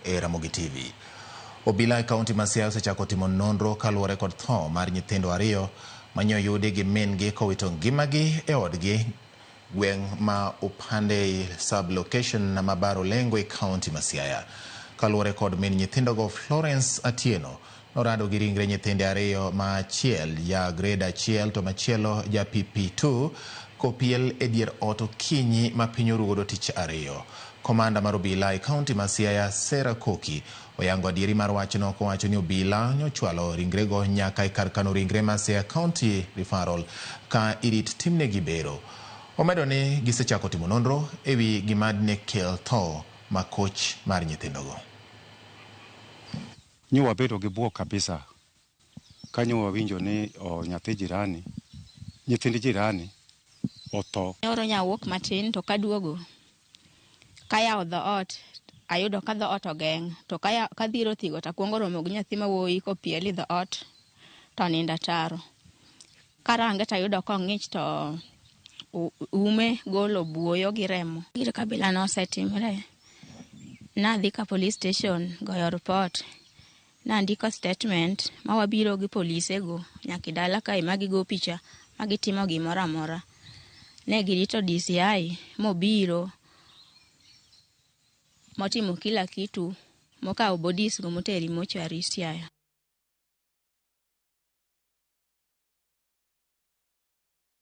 e Ramogi TV. Obila e kaunti ma Siaya osechako timo nonro kaluwore kod tho mar nyithindo ariyo manyo yudi gi min-gi kowito ngimagi e odgi gweng' ma Upande sub-location na Mabaro Lengo e kaunti ma Siaya. Kaluwore kod min nyithindogo, Florence Atieno norado gi ringre nyithinde ariyo, ma achiel ja grade 1 to machielo ja PP2 kopiel e dier ot okinyi ma piny oruodo tich ariyo. Komanda mar obila e kaunti ma Siaya, Sarah Koki, oyango adieri mar wachno kowacho ni obila nyochwalo ringrego nyaka e kar kano ringre ma Siaya County Referral ka irit timnegi bero. Omedo ni gisechako timo nonro ewi gima ne kel tho makoch mar nyithindogo. Nyo bedo gi buok kabisa kanyo wawinjo ni nyithind jirani otho. Oro nyawuok matin to kaduogo kayawo dhoot, ayudo ka dhoot ogeng', to kadhiro thigo takwongo romo gi nyathi ma wuoyi kopiel i dhoot to nindo ataro. Karange tayudo kong'ich to ume golo buoyo gi remo. Gir kabila no osetimre, nadhi ka police station goyo report, nandiko statement ma wabiro gi polise go nyaka dala kae magigo picha magitimo gimoro amora. Ne girito DCI mobiro motimo kila kitu, mokawo bodies go moteri mochari Siaya.